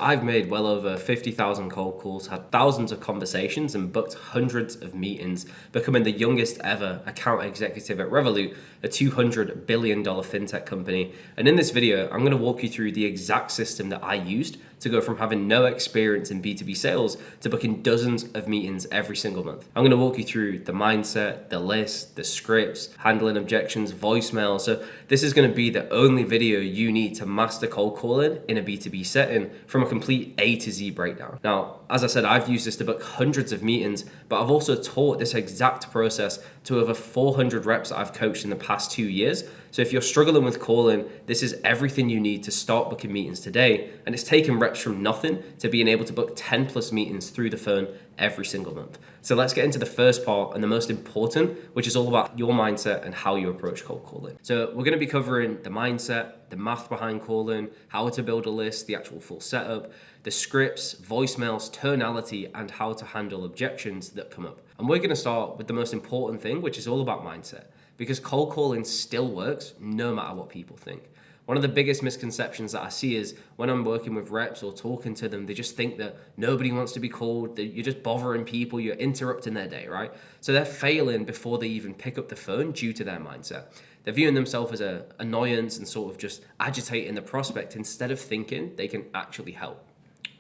I've made well over 50,000 cold calls, had thousands of conversations, and booked hundreds of meetings, becoming the youngest ever account executive at Revolut, a $200 billion fintech company. And in this video, I'm going to walk you through the exact system that I used to go from having no experience in B2B sales to booking dozens of meetings every single month. I'm going to walk you through the mindset, the list, the scripts, handling objections, voicemail. So this is going to be the only video you need to master cold calling in a B2B setting from a complete A to Z breakdown. Now, as I said, I've used this to book hundreds of meetings, but I've also taught this exact process to over 400 reps that I've coached in the past 2 years. So if you're struggling with calling, this is everything you need to start booking meetings today. And it's taken reps from nothing to being able to book 10 plus meetings through the phone every single month. So let's get into the first part and the most important, which is all about your mindset and how you approach cold calling. So we're going to be covering the mindset, the math behind calling, how to build a list, the actual full setup, the scripts, voicemails, tonality, and how to handle objections that come up. And we're going to start with the most important thing, which is all about mindset. Because cold calling still works no matter what people think. One of the biggest misconceptions that I see is when I'm working with reps or talking to them, they just think that nobody wants to be called, that you're just bothering people, you're interrupting their day, right? So they're failing before they even pick up the phone due to their mindset. They're viewing themselves as an annoyance and sort of just agitating the prospect instead of thinking they can actually help.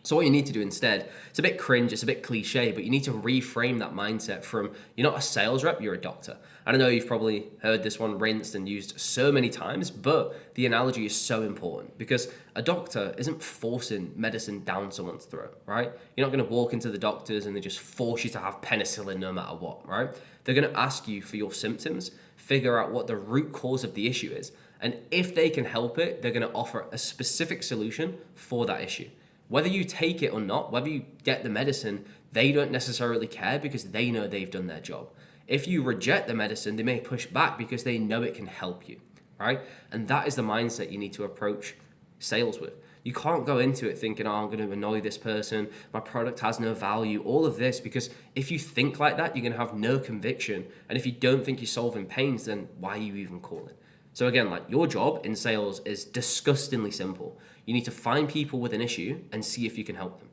So what you need to do instead, it's a bit cringe, it's a bit cliche, but you need to reframe that mindset from you're not a sales rep, you're a doctor. I don't know, you've probably heard this one rinsed and used so many times, but the analogy is so important because a doctor isn't forcing medicine down someone's throat, right? You're not going to walk into the doctors and they just force you to have penicillin no matter what, right? They're going to ask you for your symptoms, figure out what the root cause of the issue is, and if they can help it, they're going to offer a specific solution for that issue. Whether you take it or not, whether you get the medicine, they don't necessarily care because they know they've done their job. If you reject the medicine, they may push back because they know it can help you, right? And that is the mindset you need to approach sales with. You can't go into it thinking, oh, I'm going to annoy this person, my product has no value, all of this, because if you think like that, you're going to have no conviction. And if you don't think you're solving pains, then why are you even calling? So again, like your job in sales is disgustingly simple. You need to find people with an issue and see if you can help them.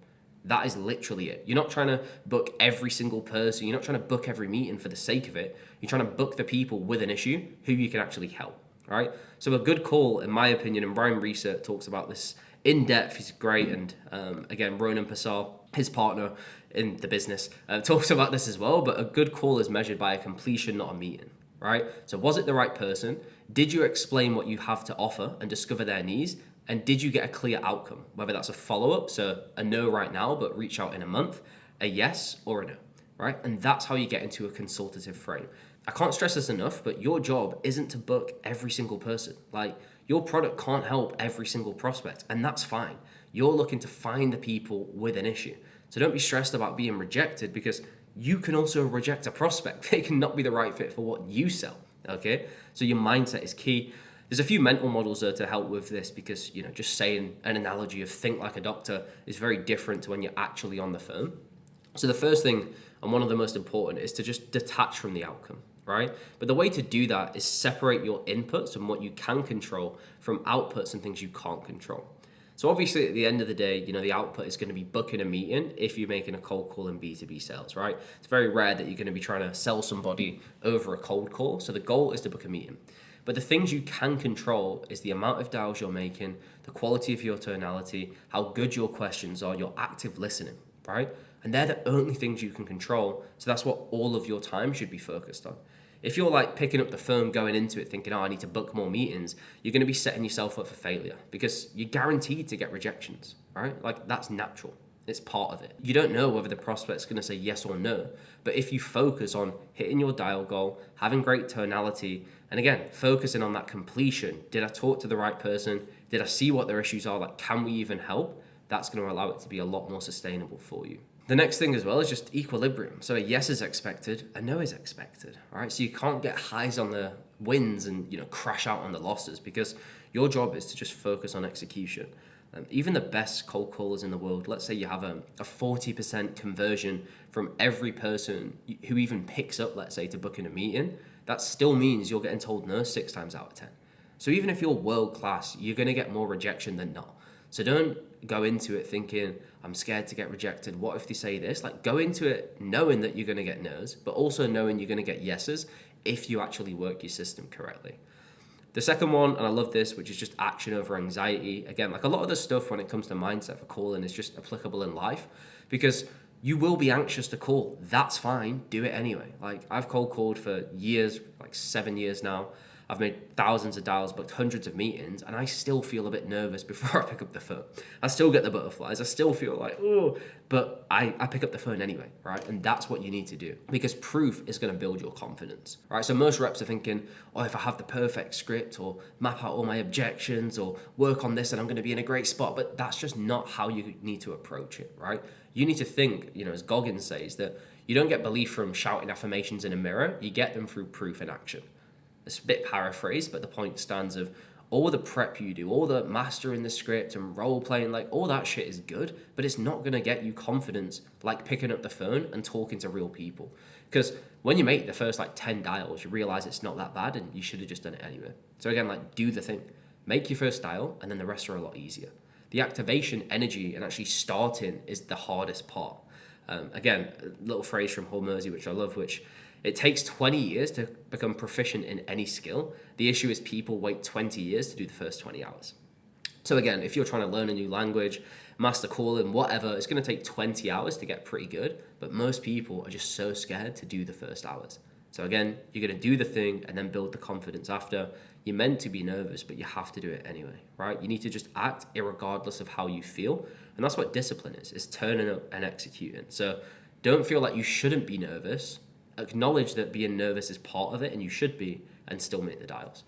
That is literally it. You're not trying to book every single person. You're not trying to book every meeting for the sake of it. You're trying to book the people with an issue who you can actually help, right? So a good call, in my opinion, and Brian Research talks about this in depth. He's great. And again, Ronan Passar, his partner in the business, talks about this as well. But a good call is measured by a completion, not a meeting, right? So was it the right person? Did you explain what you have to offer and discover their needs? And did you get a clear outcome? Whether that's a follow-up, so a no right now, but reach out in a month, a yes or a no, right? And that's how you get into a consultative frame. I can't stress this enough, but your job isn't to book every single person. Like your product can't help every single prospect, and that's fine. You're looking to find the people with an issue. So don't be stressed about being rejected because you can also reject a prospect. They can not be the right fit for what you sell, okay? So your mindset is key. There's a few mental models there to help with this because, just saying an analogy of think like a doctor is very different to when you're actually on the phone. So the first thing, and one of the most important, is to just detach from the outcome, right? But the way to do that is separate your inputs and what you can control from outputs and things you can't control. So obviously at the end of the day, the output is going to be booking a meeting if you're making a cold call in B2B sales, right? It's very rare that you're going to be trying to sell somebody over a cold call. So the goal is to book a meeting. But the things you can control is the amount of dials you're making, the quality of your tonality, how good your questions are, your active listening, right? And they're the only things you can control. So that's what all of your time should be focused on. If you're like picking up the phone, going into it thinking, I need to book more meetings, you're going to be setting yourself up for failure because you're guaranteed to get rejections, right? Like that's natural. It's part of it. You don't know whether the prospect's going to say yes or no, but if you focus on hitting your dial goal, having great tonality, and again, focusing on that completion, did I talk to the right person? Did I see what their issues are? Like, can we even help? That's going to allow it to be a lot more sustainable for you. The next thing as well is just equilibrium. So a yes is expected, a no is expected, right? So you can't get highs on the wins and crash out on the losses because your job is to just focus on execution. Even the best cold callers in the world, let's say you have a 40% conversion from every person who even picks up, let's say, to book in a meeting, that still means you're getting told no 6 times out of 10. So even if you're world class, you're going to get more rejection than not. So don't go into it thinking, I'm scared to get rejected. What if they say this? Like, go into it knowing that you're going to get no's, but also knowing you're going to get yeses if you actually work your system correctly. The second one, and I love this, which is just action over anxiety. Again, like a lot of the stuff when it comes to mindset for calling is just applicable in life, because you will be anxious to call. That's fine. Do it anyway. Like, I've cold called for years, like 7 years now. I've made thousands of dials, booked hundreds of meetings, and I still feel a bit nervous before I pick up the phone. I still get the butterflies. I still feel like, oh, but I pick up the phone anyway, right? And that's what you need to do, because proof is going to build your confidence, right? So most reps are thinking, oh, if I have the perfect script or map out all my objections or work on this, then I'm going to be in a great spot. But that's just not how you need to approach it, right? You need to think, as Goggins says, that you don't get belief from shouting affirmations in a mirror. You get them through proof and action. It's a bit paraphrased, but the point stands of all the prep you do, all the mastering the script and role playing, like all that shit is good, but it's not going to get you confidence like picking up the phone and talking to real people. Because when you make the first 10 dials, you realize it's not that bad and you should have just done it anyway. So again, do the thing. Make your first dial and then the rest are a lot easier. The activation, energy, and actually starting is the hardest part. Again, a little phrase from Hormozy, which I love, which it takes 20 years to become proficient in any skill. The issue is people wait 20 years to do the first 20 hours. So again, if you're trying to learn a new language, master calling, whatever, it's going to take 20 hours to get pretty good. But most people are just so scared to do the first hours. So again, you're going to do the thing and then build the confidence after. You're meant to be nervous, but you have to do it anyway, right? You need to just act irregardless of how you feel. And that's what discipline is turning up and executing. So don't feel like you shouldn't be nervous. Acknowledge that being nervous is part of it, and you should be, and still make the dials.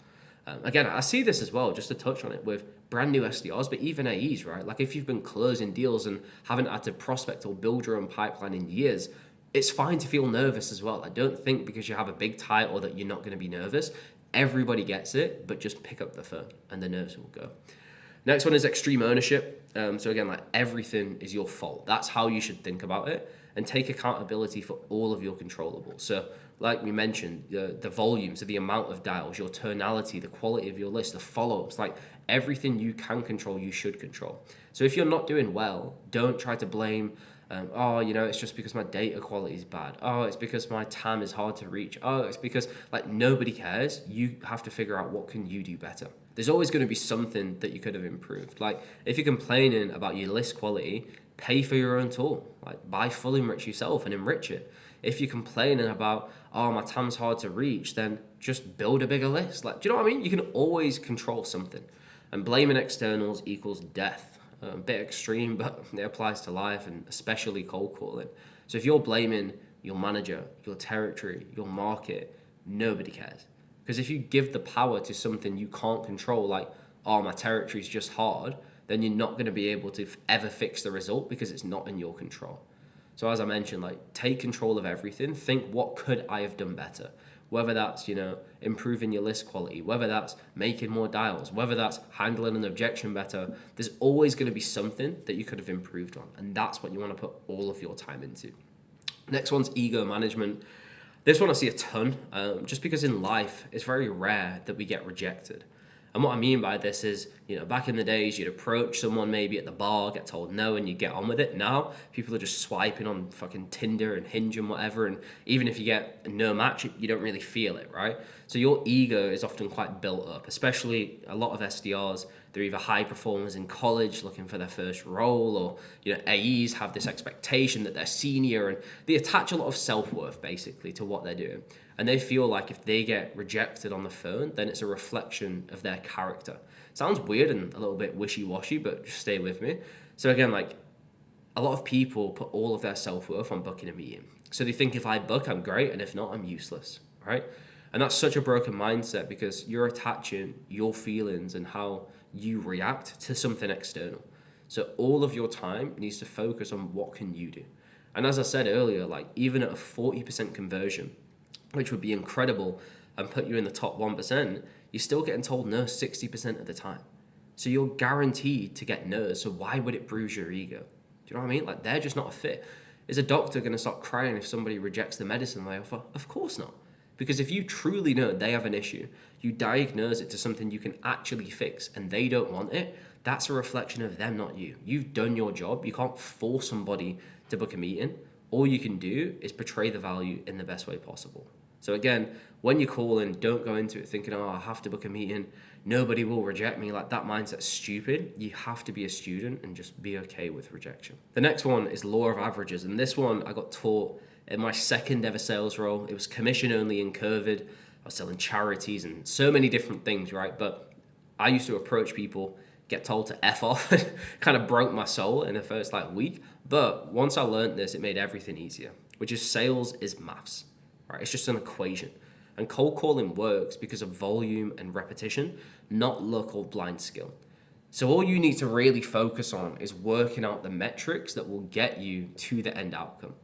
Again, I see this as well, just to touch on it, with brand new SDRs, but even AEs, right? Like if you've been closing deals and haven't had to prospect or build your own pipeline in years, it's fine to feel nervous as well. I don't think because you have a big title that you're not going to be nervous. Everybody gets it, but just pick up the phone and the nerves will go. Next one is extreme ownership. So again, everything is your fault. That's how you should think about it, and take accountability for all of your controllables. So like we mentioned, the volume, so the amount of dials, your tonality, the quality of your list, the follow-ups, everything you can control, you should control. So if you're not doing well, don't try to blame, it's just because my data quality is bad. Oh, it's because my TAM is hard to reach. Oh, it's because nobody cares. You have to figure out what can you do better. There's always going to be something that you could have improved. If you're complaining about your list quality, pay for your own tool. Buy full enrich yourself and enrich it. If you're complaining about, my TAM's hard to reach, then just build a bigger list. Do you know what I mean? You can always control something. And blaming externals equals death. A bit extreme, but it applies to life and especially cold calling. So if you're blaming your manager, your territory, your market, nobody cares. Because if you give the power to something you can't control, my territory is just hard, then you're not going to be able to ever fix the result because it's not in your control. So as I mentioned, take control of everything. Think, what could I have done better? Whether that's, improving your list quality, whether that's making more dials, whether that's handling an objection better, there's always going to be something that you could have improved on. And that's what you want to put all of your time into. Next one's ego management. This one I see a ton, just because in life, it's very rare that we get rejected. And what I mean by this is, back in the days, you'd approach someone maybe at the bar, get told no, and you get on with it. Now, people are just swiping on fucking Tinder and Hinge and whatever, and even if you get no match, you don't really feel it, right? So your ego is often quite built up, especially a lot of SDRs. They're either high performers in college looking for their first role, or AEs have this expectation that they're senior, and they attach a lot of self-worth basically to what they're doing. And they feel like if they get rejected on the phone, then it's a reflection of their character. Sounds weird and a little bit wishy-washy, but just stay with me. So again, a lot of people put all of their self-worth on booking a meeting. So they think if I book, I'm great, and if not, I'm useless, right? And that's such a broken mindset, because you're attaching your feelings and how you react to something external. So all of your time needs to focus on what can you do. And as I said earlier, even at a 40% conversion, which would be incredible and put you in the top 1%, you're still getting told no 60% of the time. So you're guaranteed to get no's, so why would it bruise your ego? Do you know what I mean? They're just not a fit. Is a doctor going to start crying if somebody rejects the medicine they offer? Of course not. Because if you truly know they have an issue, you diagnose it to something you can actually fix, and they don't want it, that's a reflection of them, not you. You've done your job. You can't force somebody to book a meeting. All you can do is portray the value in the best way possible. So again, when you call in, don't go into it thinking, oh, I have to book a meeting. Nobody will reject me. Like, that mindset's stupid. You have to be a student and just be okay with rejection. The next one is law of averages. And this one I got taught in my second ever sales role. It was commission only in COVID. I was selling charities and so many different things, right? But I used to approach people, get told to F off, and kind of broke my soul in the first week. But once I learned this, it made everything easier, which is sales is maths, right? It's just an equation. And cold calling works because of volume and repetition, not luck or blind skill. So all you need to really focus on is working out the metrics that will get you to the end outcome.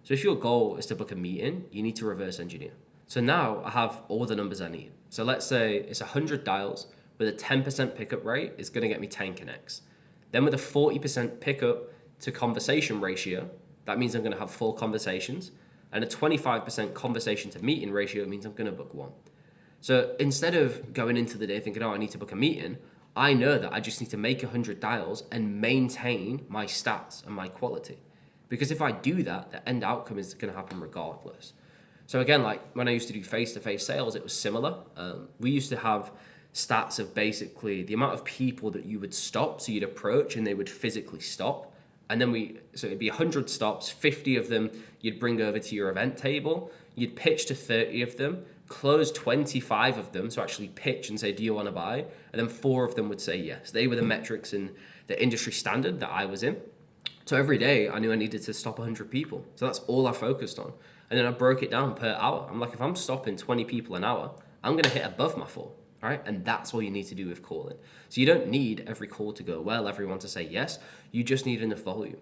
So if your goal is to book a meeting, you need to reverse engineer. So now I have all the numbers I need. So let's say it's 100 dials with a 10% pickup rate, it's going to get me 10 connects. Then with a 40% pickup to conversation ratio, that means I'm going to have 4 conversations. And a 25% conversation to meeting ratio means I'm going to book 1. So instead of going into the day thinking, oh, I need to book a meeting, I know that I just need to make 100 dials and maintain my stats and my quality. Because if I do that, the end outcome is going to happen regardless. So again, like when I used to do face-to-face sales, it was similar. We used to have stats of basically the amount of people that you would stop, so you'd approach and they would physically stop. And then so it'd be 100 stops, 50 of them you'd bring over to your event table, you'd pitch to 30 of them, close 25 of them, so actually pitch and say, do you want to buy? And then 4 of them would say yes. They were the metrics in the industry standard that I was in. So every day I knew I needed to stop 100 people. So that's all I focused on. And then I broke it down per hour. I'm like, if I'm stopping 20 people an hour, I'm going to hit above my 4. Right? And that's all you need to do with calling. So you don't need every call to go well, everyone to say yes. You just need enough volume.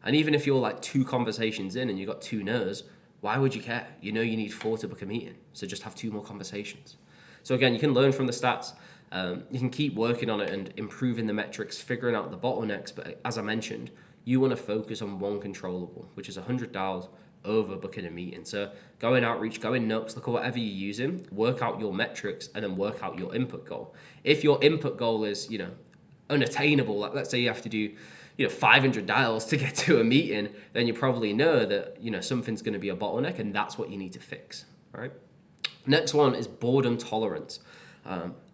And even if you're 2 conversations in and you got 2 no's, why would you care? You know you need 4 to book a meeting. So just have 2 more conversations. So again, you can learn from the stats. You can keep working on it and improving the metrics, figuring out the bottlenecks. But as I mentioned, you want to focus on one controllable, which is 100 dials over booking a meeting. So go in outreach, go in nooks, look at whatever you're using, work out your metrics, and then work out your input goal. If your input goal is, unattainable, like let's say you have to do, 500 dials to get to a meeting, then you probably know that, something's going to be a bottleneck, and that's what you need to fix, right? Next one is boredom tolerance.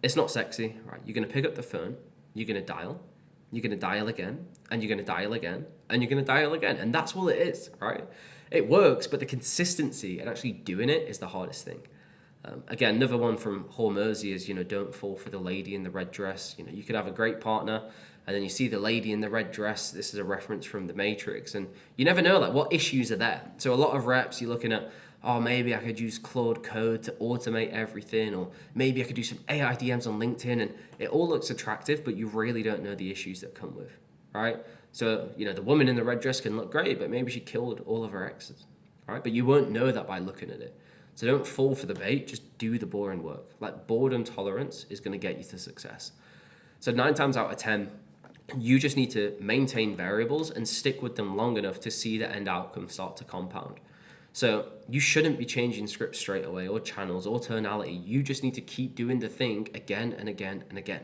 It's not sexy, right? You're going to pick up the phone, you're going to dial, you're going to dial again, and you're going to dial again, and you're going to dial again, and that's all it is, right? It works, but the consistency and actually doing it is the hardest thing. Again, another one from Hormozy is, don't fall for the lady in the red dress. You could have a great partner, and then you see the lady in the red dress. This is a reference from The Matrix, and you never know what issues are there. So a lot of reps, you're looking at, oh, maybe I could use Claude Code to automate everything, or maybe I could do some AI DMs on LinkedIn, and it all looks attractive, but you really don't know the issues that come with, right? So, the woman in the red dress can look great, but maybe she killed all of her exes, right? But you won't know that by looking at it. So don't fall for the bait, just do the boring work. Boredom tolerance is going to get you to success. So 9 times out of 10, you just need to maintain variables and stick with them long enough to see the end outcome start to compound. So you shouldn't be changing scripts straight away or channels or tonality. You just need to keep doing the thing again and again and again.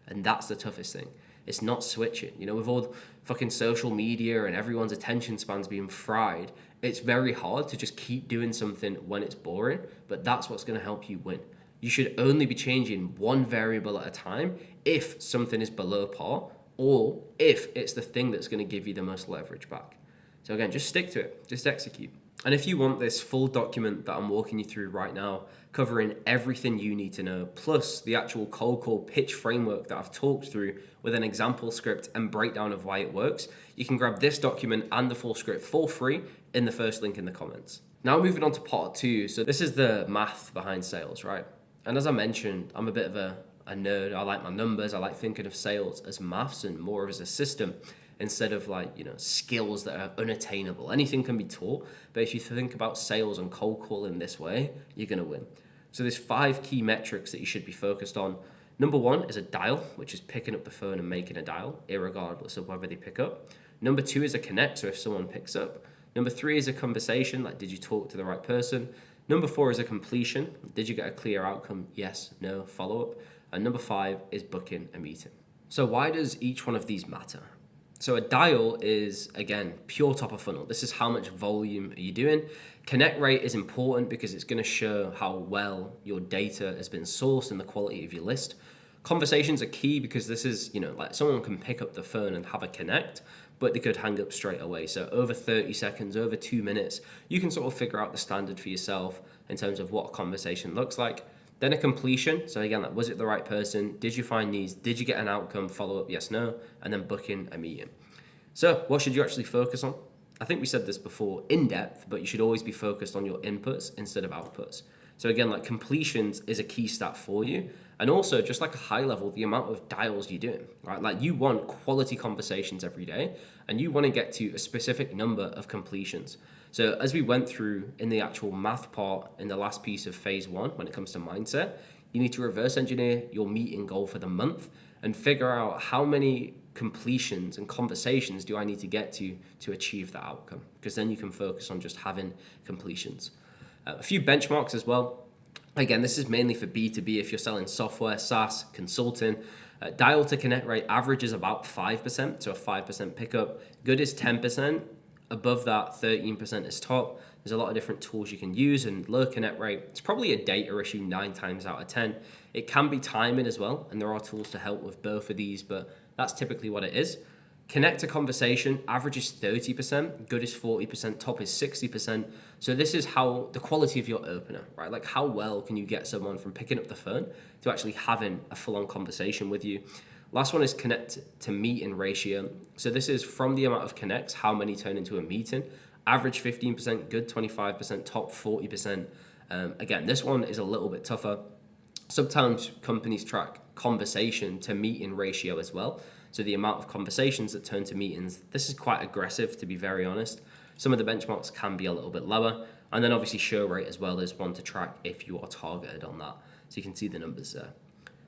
And that's the toughest thing. It's not switching. With all fucking social media and everyone's attention spans being fried, it's very hard to just keep doing something when it's boring, but that's what's going to help you win. You should only be changing one variable at a time if something is below par or if it's the thing that's going to give you the most leverage back. So again, just stick to it. Just execute. And if you want this full document that I'm walking you through right now, covering everything you need to know, plus the actual cold call pitch framework that I've talked through with an example script and breakdown of why it works, you can grab this document and the full script for free in the first link in the comments. Now moving on to part 2. So this is the math behind sales, right? And as I mentioned, I'm a bit of a nerd. I like my numbers. I like thinking of sales as maths and more as a system, instead of skills that are unattainable. Anything can be taught, but if you think about sales and cold call in this way, you're going to win. So there's 5 key metrics that you should be focused on. Number 1 is a dial, which is picking up the phone and making a dial, irregardless of whether they pick up. Number 2 is a connect, so if someone picks up. Number 3 is a conversation, did you talk to the right person? Number 4 is a completion. Did you get a clear outcome? Yes, no, follow-up. And number 5 is booking a meeting. So why does each one of these matter? So a dial is, again, pure top of funnel. This is how much volume are you doing. Connect rate is important because it's going to show how well your data has been sourced and the quality of your list. Conversations are key because this is, like someone can pick up the phone and have a connect, but they could hang up straight away. So over 30 seconds, over 2 minutes, you can sort of figure out the standard for yourself in terms of what a conversation looks like. Then a completion. So again, like, was it the right person? Did you find needs? Did you get an outcome? Follow up, yes, no. And then booking a meeting. So what should you actually focus on? I think we said this before in depth, but you should always be focused on your inputs instead of outputs. So again, like completions is a key stat for you. And also just like a high level, the amount of dials you're doing, right? Like you want quality conversations every day and you want to get to a specific number of completions. So as we went through in the actual math part in the last piece of phase 1, when it comes to mindset, you need to reverse engineer your meeting goal for the month and figure out how many completions and conversations do I need to get to achieve that outcome, because then you can focus on just having completions. A few benchmarks as well. Again, this is mainly for B2B if you're selling software, SaaS, consulting. Dial to connect rate average is about 5%, so a 5% pickup. Good is 10%. Above that, 13% is top. There's a lot of different tools you can use, and low connect rate, it's probably a data issue 9 times out of 10. It can be timing as well, and there are tools to help with both of these, but that's typically what it is. Connect to conversation, average is 30%, good is 40%, top is 60%. So this is how the quality of your opener, right? Like how well can you get someone from picking up the phone to actually having a full-on conversation with you. Last one is connect to meeting ratio. So this is from the amount of connects, how many turn into a meeting. Average 15%, good 25%, top 40%. Again, this one is a little bit tougher. Sometimes companies track conversation to meeting ratio as well. So the amount of conversations that turn to meetings, this is quite aggressive, to be very honest. Some of the benchmarks can be a little bit lower. And then obviously show rate as well is one to track if you are targeted on that. So you can see the numbers there.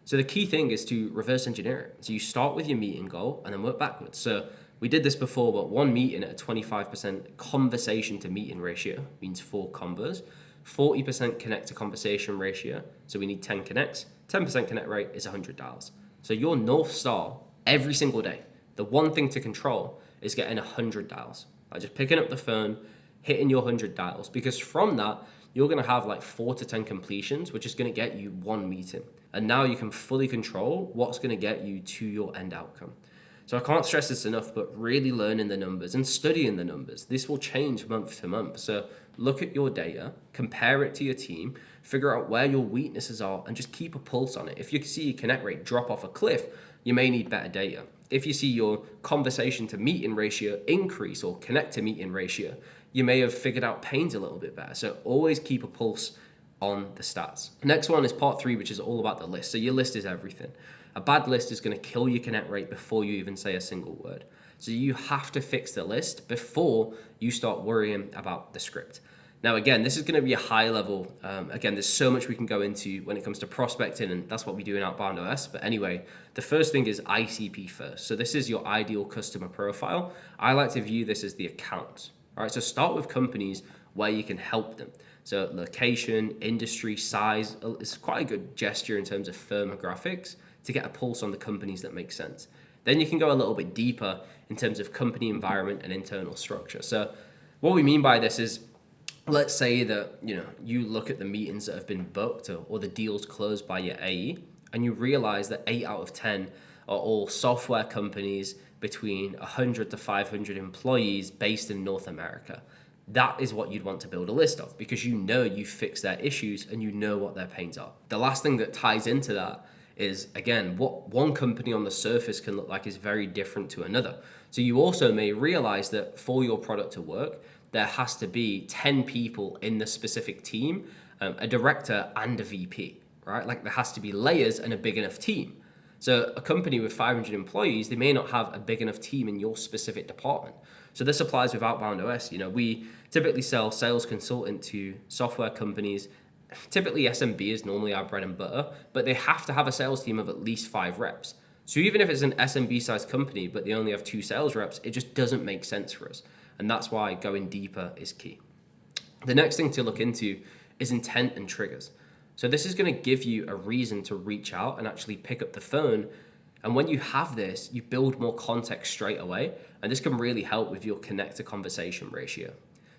So the key thing is to reverse engineer it. So you start with your meeting goal and then work backwards. So we did this before, but one meeting at a 25% conversation to meeting ratio means 4 combos. 40% connect to conversation ratio, so we need 10 connects. 10% connect rate is $100. So your North Star every single day, the one thing to control is getting 100 dials. Like just picking up the phone, hitting your 100 dials, because from that, you're going to have like 4 to 10 completions, which is going to get you one meeting. And now you can fully control what's going to get you to your end outcome. So I can't stress this enough, but really learning the numbers and studying the numbers. This will change month to month. So look at your data, compare it to your team, figure out where your weaknesses are, and just keep a pulse on it. If you see your connect rate drop off a cliff, you may need better data. If you see your conversation to meeting ratio increase or connect to meeting ratio, you may have figured out pains a little bit better. So always keep a pulse on the stats. Next one is part 3, which is all about the list. So your list is everything. A bad list is going to kill your connect rate before you even say a single word. So you have to fix the list before you start worrying about the script. Now, again, this is going to be a high level. Again, there's so much we can go into when it comes to prospecting, and that's what we do in Outbound OS. But anyway, the first thing is ICP first. So this is your ideal customer profile. I like to view this as the account. All right, so start with companies where you can help them. So location, industry, size, it's quite a good gesture in terms of firmographics to get a pulse on the companies that make sense. Then you can go a little bit deeper in terms of company environment and internal structure. So what we mean by this is, let's say that you look at the meetings that have been booked or the deals closed by your AE, and you realize that 8 out of 10 are all software companies between 100 to 500 employees based in North America. That is what you'd want to build a list of, because you fix their issues and you know what their pains are. The last thing that ties into that is, again, what one company on the surface can look like is very different to another. So you also may realize that for your product to work, there has to be 10 people in the specific team, a director and a VP, right? Like there has to be layers and a big enough team. So a company with 500 employees, they may not have a big enough team in your specific department. So this applies with Outbound OS. We typically sell sales consultant to software companies. Typically SMB is normally our bread and butter, but they have to have a sales team of at least 5 reps. So even if it's an SMB sized company, but they only have 2 sales reps, it just doesn't make sense for us. And that's why going deeper is key. The next thing to look into is intent and triggers. So this is going to give you a reason to reach out and actually pick up the phone And when you have this, you build more context straight away. And this can really help with your connect to conversation ratio.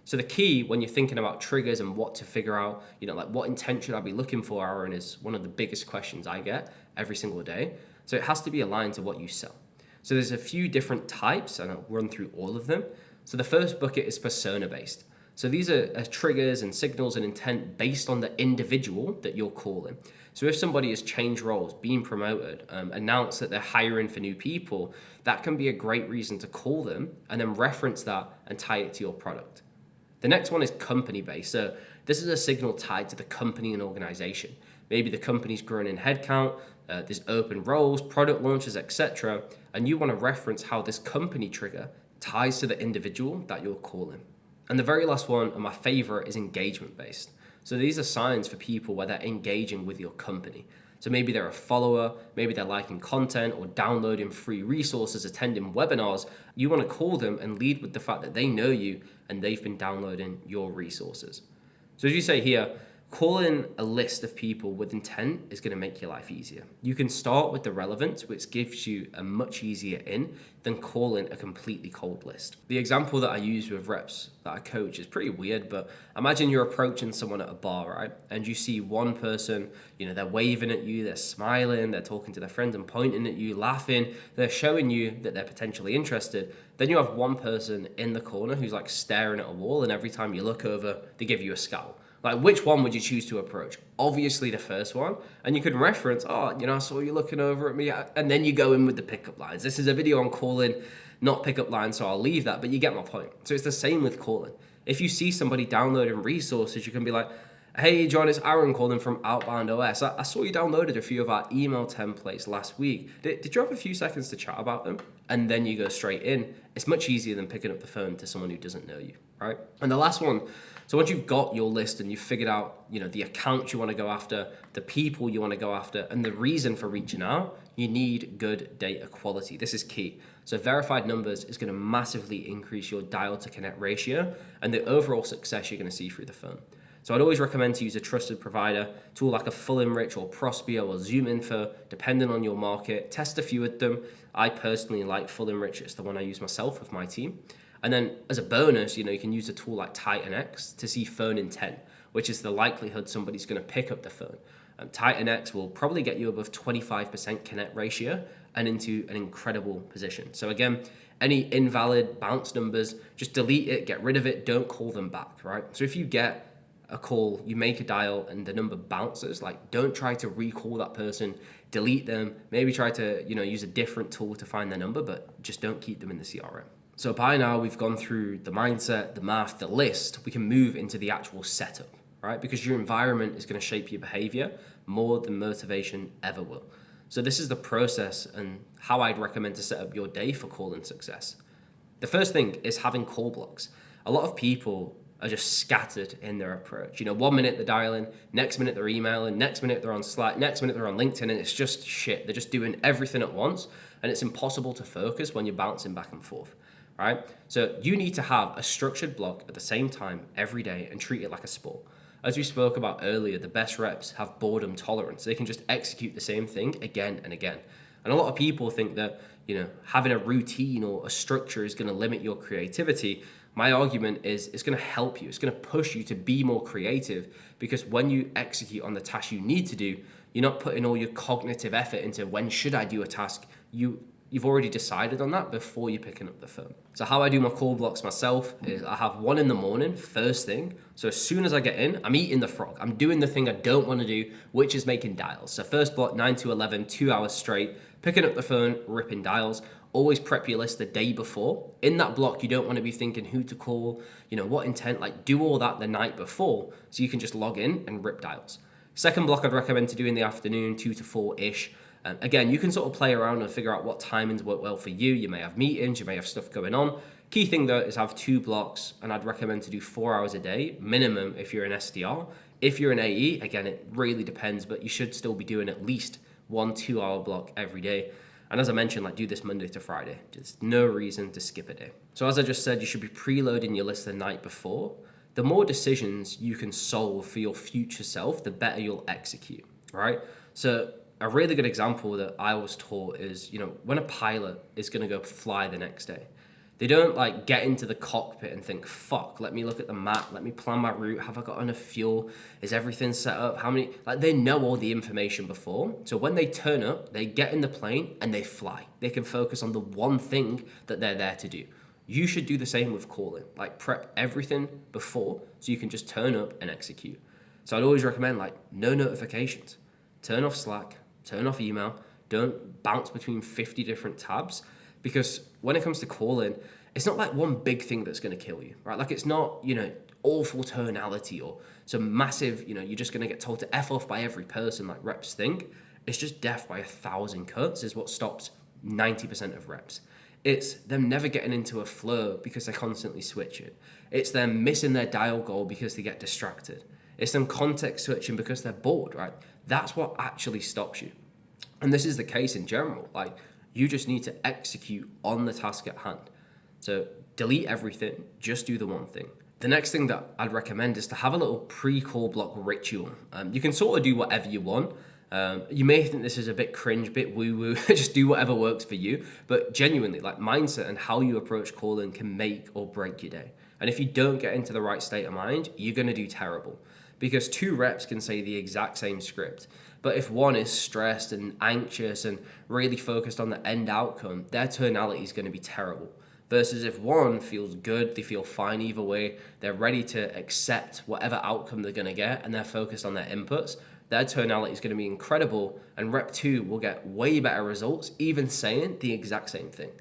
So the key when you're thinking about triggers and what to figure out, like what intent should I be looking for, Aaron, is one of the biggest questions I get every single day. So it has to be aligned to what you sell. So there's a few different types, and I'll run through all of them. So the first bucket is persona based. So these are triggers and signals and intent based on the individual that you're calling. So if somebody has changed roles, been promoted, announced that they're hiring for new people, that can be a great reason to call them and then reference that and tie it to your product. The next one is company based. So this is a signal tied to the company and organization. Maybe the company's growing in headcount, there's open roles, product launches, etc. And you want to reference how this company trigger ties to the individual that you're calling. And the very last one, and my favorite, is engagement based. So these are signs for people where they're engaging with your company. So maybe they're a follower, maybe they're liking content or downloading free resources, attending webinars. You want to call them and lead with the fact that they know you and they've been downloading your resources. So as you say here, calling a list of people with intent is going to make your life easier. You can start with the relevance, which gives you a much easier in than calling a completely cold list. The example that I use with reps that I coach is pretty weird, but imagine you're approaching someone at a bar, right? And you see one person, they're waving at you, they're smiling, they're talking to their friends and pointing at you, laughing, they're showing you that they're potentially interested. Then you have one person in the corner who's like staring at a wall, and every time you look over, they give you a scowl. Like, which one would you choose to approach? Obviously the first one. And you can reference, I saw you looking over at me. And then you go in with the pickup lines. This is a video on calling, not pickup lines, so I'll leave that. But you get my point. So it's the same with calling. If you see somebody downloading resources, you can be like, hey, John, it's Aaron calling from Outbound OS. I saw you downloaded a few of our email templates last week. Did you have a few seconds to chat about them? And then you go straight in. It's much easier than picking up the phone to someone who doesn't know you, right? And the last one, so once you've got your list and you've figured out, the accounts you want to go after, the people you want to go after, and the reason for reaching out, you need good data quality. This is key. So verified numbers is going to massively increase your dial to connect ratio and the overall success you're going to see through the phone. So I'd always recommend to use a trusted provider, tool like a Full Enrich or Prospio or Zoom Info, depending on your market. Test a few of them. I personally like Full Enrich. It's the one I use myself with my team. And then as a bonus, you can use a tool like Titan X to see phone intent, which is the likelihood somebody's going to pick up the phone. Titan X will probably get you above 25% connect ratio and into an incredible position. So again, any invalid bounce numbers, just delete it, get rid of it, don't call them back, right? So if you get a call, you make a dial and the number bounces, don't try to recall that person, delete them, maybe try to, use a different tool to find their number, but just don't keep them in the CRM. So by now we've gone through the mindset, the math, the list, we can move into the actual setup, right? Because your environment is going to shape your behavior more than motivation ever will. So this is the process and how I'd recommend to set up your day for calling success. The first thing is having call blocks. A lot of people are just scattered in their approach. 1 minute they're dialing, next minute they're emailing, next minute they're on Slack, next minute they're on LinkedIn, and it's just shit. They're just doing everything at once, and it's impossible to focus when you're bouncing back and forth. Right? So you need to have a structured block at the same time every day and treat it like a sport. As we spoke about earlier, the best reps have boredom tolerance. They can just execute the same thing again and again. And a lot of people think that, having a routine or a structure is going to limit your creativity. My argument is it's going to help you. It's going to push you to be more creative, because when you execute on the task you need to do, you're not putting all your cognitive effort into when should I do a task. You've already decided on that before you're picking up the phone. So how I do my call blocks myself is I have one in the morning, first thing. So as soon as I get in, I'm eating the frog. I'm doing the thing I don't want to do, which is making dials. So first block, 9 to 11, 2 hours straight, picking up the phone, ripping dials. Always prep your list the day before. In that block, you don't want to be thinking who to call, what intent, do all that the night before so you can just log in and rip dials. Second block I'd recommend to do in the afternoon, 2 to 4-ish. Again, you can sort of play around and figure out what timings work well for you. You may have meetings, you may have stuff going on. Key thing though is have 2 blocks, and I'd recommend to do 4 hours a day, minimum if you're an SDR. If you're an AE, again, it really depends, but you should still be doing at least 1 2-hour block every day. And as I mentioned, do this Monday to Friday. There's no reason to skip a day. So as I just said, you should be preloading your list the night before. The more decisions you can solve for your future self, the better you'll execute, right? So a really good example that I was taught is, when a pilot is going to go fly the next day, they don't like get into the cockpit and think, fuck, let me look at the map, let me plan my route, have I got enough fuel, is everything set up, how many, like they know all the information before. So when they turn up, they get in the plane and they fly. They can focus on the one thing that they're there to do. You should do the same with calling, like prep everything before so you can just turn up and execute. So I'd always recommend like no notifications, turn off Slack, turn off email, don't bounce between 50 different tabs. Because when it comes to calling, it's not like one big thing that's going to kill you, right? Like it's not, awful tonality or some massive, you're just going to get told to F off by every person like reps think. It's just death by 1,000 cuts is what stops 90% of reps. It's them never getting into a flow because they're constantly switching. It's them missing their dial goal because they get distracted. It's them context switching because they're bored, right? That's what actually stops you. And this is the case in general. Like, you just need to execute on the task at hand. So delete everything, just do the one thing. The next thing that I'd recommend is to have a little pre-call block ritual. You can sort of do whatever you want. You may think this is a bit cringe, bit woo-woo, just do whatever works for you. But genuinely, like mindset and how you approach calling can make or break your day. And if you don't get into the right state of mind, you're going to do terrible. Because 2 reps can say the exact same script. But if one is stressed and anxious and really focused on the end outcome, their tonality is going to be terrible. Versus if one feels good, they feel fine either way, they're ready to accept whatever outcome they're going to get and they're focused on their inputs, their tonality is going to be incredible and rep 2 will get way better results, even saying the exact same thing.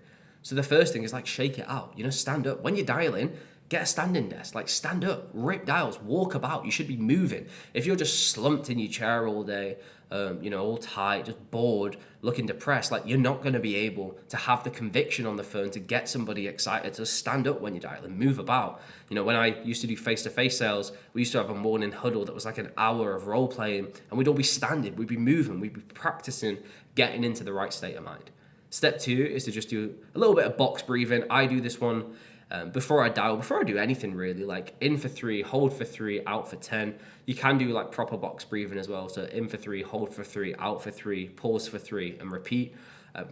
So the first thing is like shake it out, stand up. When you're dialing, get a standing desk, like stand up, rip dials, walk about. You should be moving. If you're just slumped in your chair all day, all tight, just bored, looking depressed, like you're not going to be able to have the conviction on the phone to get somebody excited to stand up when you're dialing, move about. When I used to do face-to-face sales, we used to have a morning huddle that was like an hour of role playing and we'd all be standing, we'd be moving, we'd be practicing getting into the right state of mind. Step 2 is to just do a little bit of box breathing. I do this one before I do anything really, like in for 3, hold for 3, out for 10. You can do like proper box breathing as well. So in for 3, hold for 3, out for 3, pause for 3, and repeat.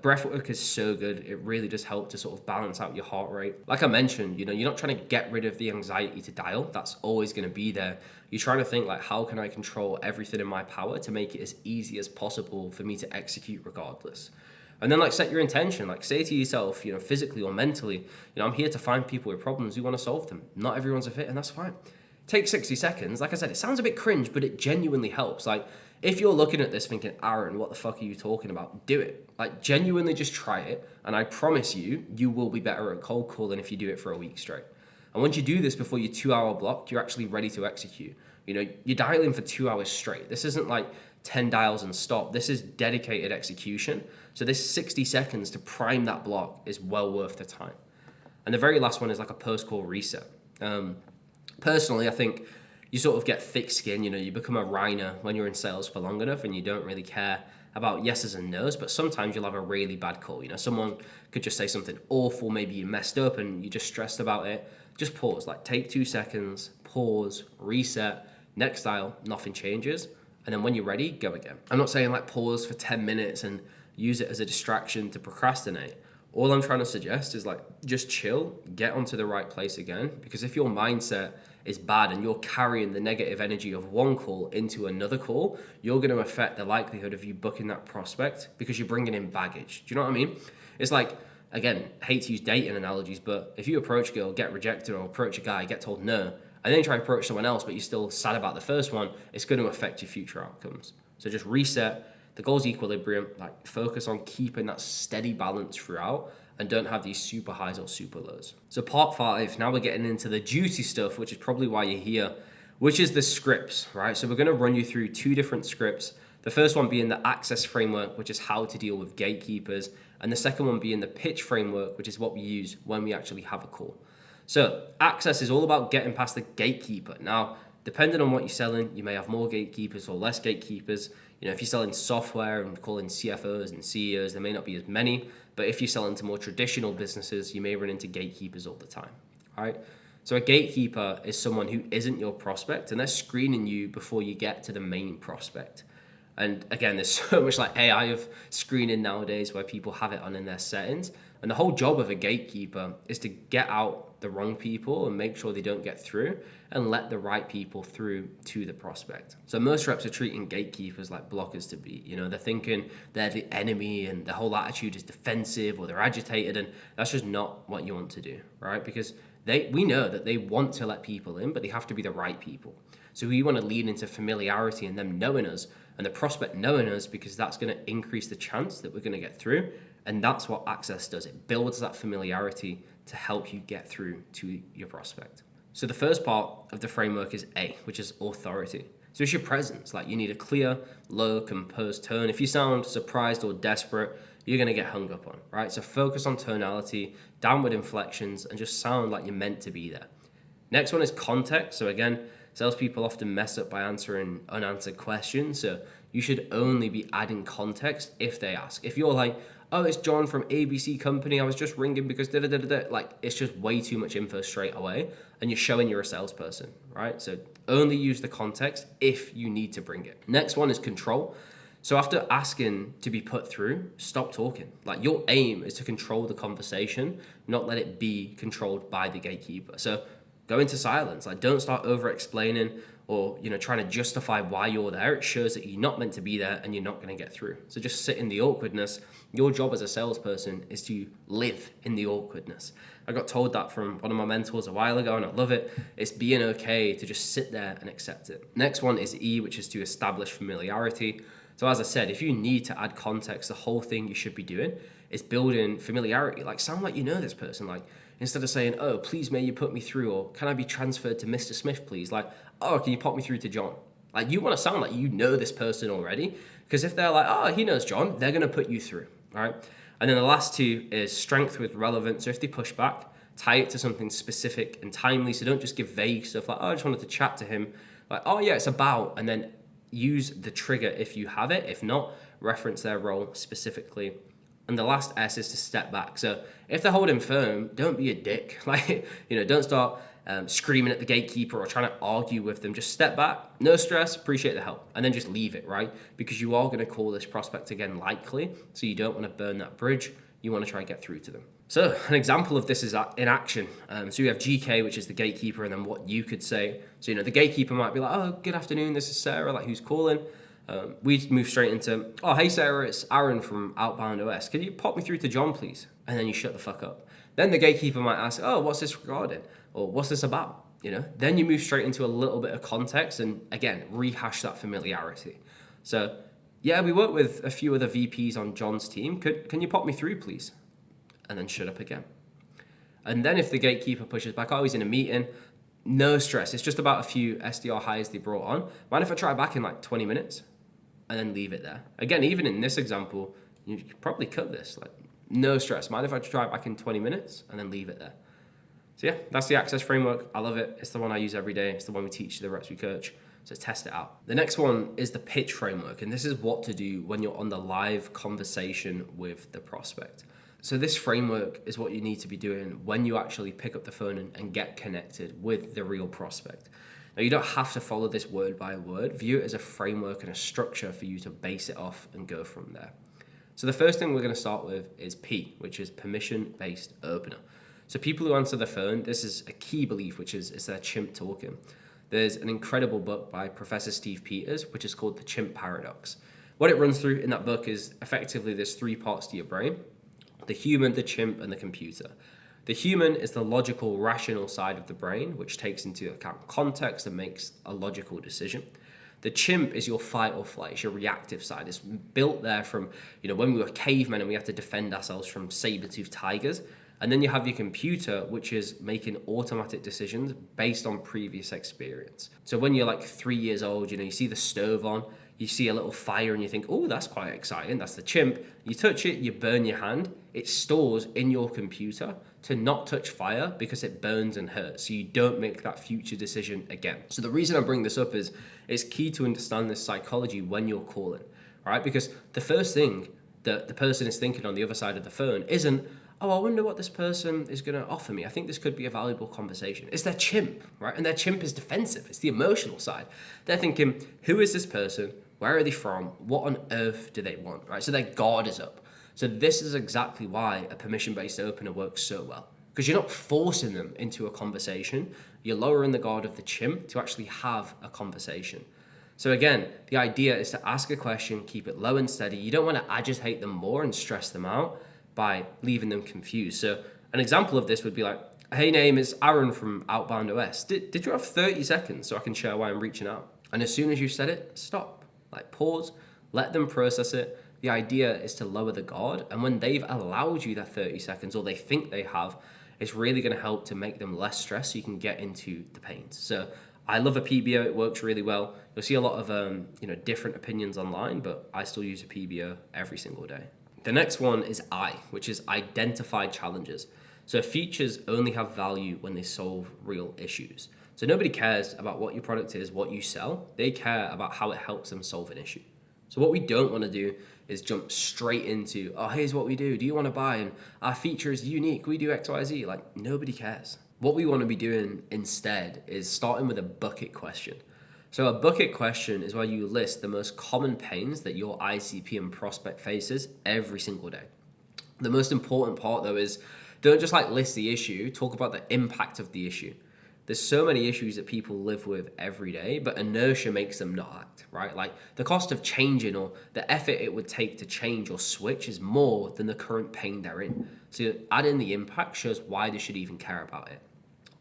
Breath work is so good. It really does help to sort of balance out your heart rate. Like I mentioned, you're not trying to get rid of the anxiety to dial. That's always going to be there. You're trying to think like, how can I control everything in my power to make it as easy as possible for me to execute regardless? And then like set your intention, like say to yourself, physically or mentally, I'm here to find people with problems who want to solve them. Not everyone's a fit, and that's fine. Take 60 seconds. Like I said, it sounds a bit cringe, but it genuinely helps. Like if you're looking at this thinking, Aaron, what the fuck are you talking about? Do it. Like genuinely just try it. And I promise you, you will be better at cold calling if you do it for a week straight. And once you do this before your 2-hour block, you're actually ready to execute. You're dialing for 2 hours straight. This isn't like 10 dials and stop. This is dedicated execution. So this 60 seconds to prime that block is well worth the time. And the very last one is like a post-call reset. Personally, I think you sort of get thick skin. You become a rhino when you're in sales for long enough and you don't really care about yeses and nos, but sometimes you'll have a really bad call. Someone could just say something awful, maybe you messed up and you're just stressed about it. Just pause, like take 2 seconds, pause, reset, next dial, nothing changes. And then when you're ready, go again. I'm not saying like pause for 10 minutes and use it as a distraction to procrastinate. All I'm trying to suggest is like, just chill, get onto the right place again. Because if your mindset is bad and you're carrying the negative energy of one call into another call, you're going to affect the likelihood of you booking that prospect because you're bringing in baggage. Do you know what I mean? It's like, again, hate to use dating analogies, but if you approach a girl, get rejected, or approach a guy, get told no, and then you try to approach someone else, but you're still sad about the first one, it's going to affect your future outcomes. So just reset. The goal's equilibrium, like focus on keeping that steady balance throughout and don't have these super highs or super lows. So part 5, now we're getting into the juicy stuff, which is probably why you're here, which is the scripts, right? So we're going to run you through 2 different scripts. The first one being the access framework, which is how to deal with gatekeepers. And the second one being the pitch framework, which is what we use when we actually have a call. So access is all about getting past the gatekeeper. Now, depending on what you're selling, you may have more gatekeepers or less gatekeepers. If you're selling software and calling CFOs and CEOs, there may not be as many. But if you're selling to more traditional businesses, you may run into gatekeepers all the time, right? So a gatekeeper is someone who isn't your prospect and they're screening you before you get to the main prospect. And again, there's so much like AI of screening nowadays where people have it on in their settings. And the whole job of a gatekeeper is to get out the wrong people and make sure they don't get through and let the right people through to the prospect. So most reps are treating gatekeepers like blockers to be. They're thinking they're the enemy and their whole attitude is defensive or they're agitated, and that's just not what you want to do, right? Because we know that they want to let people in, but they have to be the right people. So we want to lean into familiarity and them knowing us and the prospect knowing us, because that's going to increase the chance that we're going to get through. And that's what access does. It builds that familiarity to help you get through to your prospect. So the first part of the framework is A, which is authority. So it's your presence. Like, you need a clear, low, composed tone. If you sound surprised or desperate, you're going to get hung up on, right? So focus on tonality, downward inflections, and just sound like you're meant to be there. Next one is context. So again, salespeople often mess up by answering unanswered questions. So you should only be adding context if they ask. If you're like, oh, it's John from ABC company, I was just ringing because da-da-da-da-da, like, it's just way too much info straight away, and you're showing you're a salesperson, right? So only use the context if you need to bring it. Next one is control. So after asking to be put through, stop talking. Like, your aim is to control the conversation, not let it be controlled by the gatekeeper. So go into silence. Like, don't start over explaining or trying to justify why you're there. It shows that you're not meant to be there and you're not going to get through. So just sit in the awkwardness. Your job as a salesperson is to live in the awkwardness. I got told that from one of my mentors a while ago, and I love it. It's being okay to just sit there and accept it. Next one is E, which is to establish familiarity. So as I said, if you need to add context, the whole thing you should be doing is building familiarity. Like, sound like you know this person. Like, instead of saying, oh, please may you put me through, or can I be transferred to Mr. Smith, please? Like, oh, can you pop me through to John? Like, you want to sound like you know this person already, because if they're like, oh, he knows John, they're going to put you through, all right? And then the last two is strength with relevance. So if they push back, tie it to something specific and timely. So don't just give vague stuff like, oh, I just wanted to chat to him. Like, oh, yeah, it's about, and then use the trigger if you have it. If not, reference their role specifically. And the last S is to step back. So if they're holding firm, don't be a dick. Like, don't start screaming at the gatekeeper or trying to argue with them. Just step back, no stress, appreciate the help, and then just leave it, right? Because you are going to call this prospect again likely, so you don't want to burn that bridge. You want to try and get through to them. So an example of this is in action. So you have GK, which is the gatekeeper, and then what you could say. So, the gatekeeper might be like, oh, good afternoon, this is Sarah, like, who's calling? We move straight into, oh, hey, Sarah, it's Aaron from Outbound OS. Can you pop me through to John, please? And then you shut the fuck up. Then the gatekeeper might ask, oh, what's this regarding? Or what's this about? Then you move straight into a little bit of context and, again, rehash that familiarity. So, yeah, we work with a few other VPs on John's team. Can you pop me through, please? And then shut up again. And then if the gatekeeper pushes back, oh, he's in a meeting, no stress. It's just about a few SDR hires they brought on. Mind if I try back in like 20 minutes? And then leave it there. Again, even in this example, you could probably cut this. Like, no stress. Mind if I try back in 20 minutes? And then leave it there. So yeah, that's the access framework. I love it. It's the one I use every day. It's the one we teach to the reps we coach. So test it out. The next one is the pitch framework. And this is what to do when you're on the live conversation with the prospect. So this framework is what you need to be doing when you actually pick up the phone and get connected with the real prospect. Now, you don't have to follow this word by word. View it as a framework and a structure for you to base it off and go from there. So the first thing we're going to start with is P, which is permission-based opener. So people who answer the phone, this is a key belief, which is it's their chimp talking. There's an incredible book by Professor Steve Peters, which is called The Chimp Paradox. What it runs through in that book is effectively there's three parts to your brain: the human, the chimp, and the computer. The human is the logical, rational side of the brain, which takes into account context and makes a logical decision. The chimp is your fight or flight, it's your reactive side. It's built there from, when we were cavemen and we had to defend ourselves from saber-toothed tigers. And then you have your computer, which is making automatic decisions based on previous experience. So when you're like 3 years old, you see the stove on, you see a little fire and you think, oh, that's quite exciting. That's the chimp. You touch it, you burn your hand. It stores in your computer to not touch fire because it burns and hurts. So you don't make that future decision again. So the reason I bring this up is it's key to understand this psychology when you're calling, right? Because the first thing that the person is thinking on the other side of the phone isn't, oh, I wonder what this person is going to offer me. I think this could be a valuable conversation. It's their chimp, right? And their chimp is defensive. It's the emotional side. They're thinking, who is this person? Where are they from? What on earth do they want, right? So their guard is up. So this is exactly why a permission-based opener works so well. Because you're not forcing them into a conversation, you're lowering the guard of the chimp to actually have a conversation. So again, the idea is to ask a question, keep it low and steady. You don't want to agitate them more and stress them out by leaving them confused. So an example of this would be like, hey, name is Aaron from Outbound OS. Did you have 30 seconds so I can share why I'm reaching out? And as soon as you said it, stop. Like pause, let them process it. The idea is to lower the guard. And when they've allowed you that 30 seconds, or they think they have, it's really going to help to make them less stressed so you can get into the pains. So I love a PBO. It works really well. You'll see a lot of different opinions online, but I still use a PBO every single day. The next one is I, which is identify challenges. So features only have value when they solve real issues. So nobody cares about what your product is, what you sell. They care about how it helps them solve an issue. So what we don't want to do is jump straight into, oh, here's what we do. Do you want to buy? And our feature is unique. We do X, Y, Z. Like, nobody cares. What we want to be doing instead is starting with a bucket question. So a bucket question is where you list the most common pains that your ICP and prospect faces every single day. The most important part, though, is don't just list the issue, talk about the impact of the issue. There's so many issues that people live with every day, but inertia makes them not act, right? Like the cost of changing or the effort it would take to change or switch is more than the current pain they're in. So adding the impact shows why they should even care about it.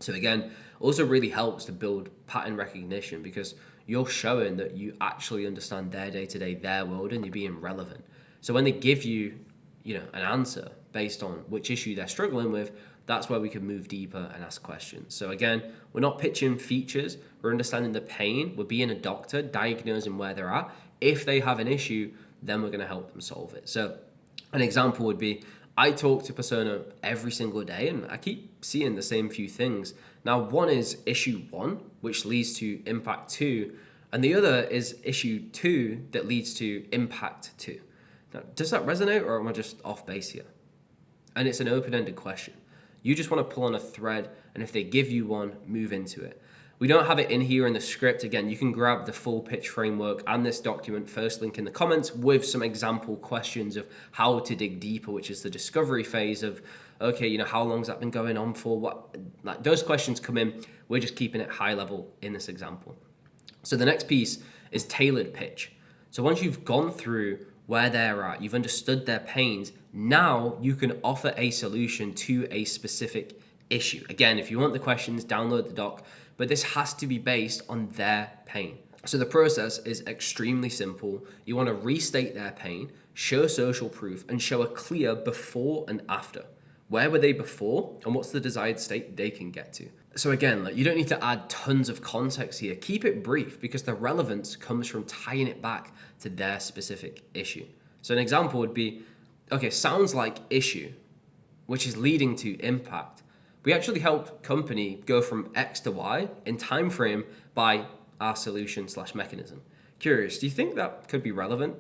So again, also really helps to build pattern recognition because you're showing that you actually understand their day-to-day, their world, and you're being relevant. So when they give you, an answer based on which issue they're struggling with, that's where we can move deeper and ask questions. So again, we're not pitching features, we're understanding the pain, we're being a doctor, diagnosing where they're at. If they have an issue, then we're going to help them solve it. So an example would be, I talk to Persona every single day and I keep seeing the same few things. Now, one is issue 1, which leads to impact 2, and the other is issue 2 that leads to impact 2. Now, does that resonate or am I just off base here? And it's an open-ended question. You just want to pull on a thread, and if they give you one, move into it. We don't have it in here in the script. Again, you can grab the full pitch framework and this document, first link in the comments, with some example questions of how to dig deeper, which is the discovery phase of, okay, how long's that been going on for? What, those questions come in. We're just keeping it high level in this example. So the next piece is tailored pitch. So once you've gone through where they're at, you've understood their pains, now you can offer a solution to a specific issue. Again, if you want the questions, download the doc, but this has to be based on their pain. So the process is extremely simple. You want to restate their pain, show social proof, and show a clear before and after. Where were they before, and what's the desired state they can get to? So again, you don't need to add tons of context here. Keep it brief because the relevance comes from tying it back to their specific issue. So an example would be, okay, sounds like issue, which is leading to impact. We actually helped company go from X to Y in time frame by our solution/mechanism. Curious, do you think that could be relevant?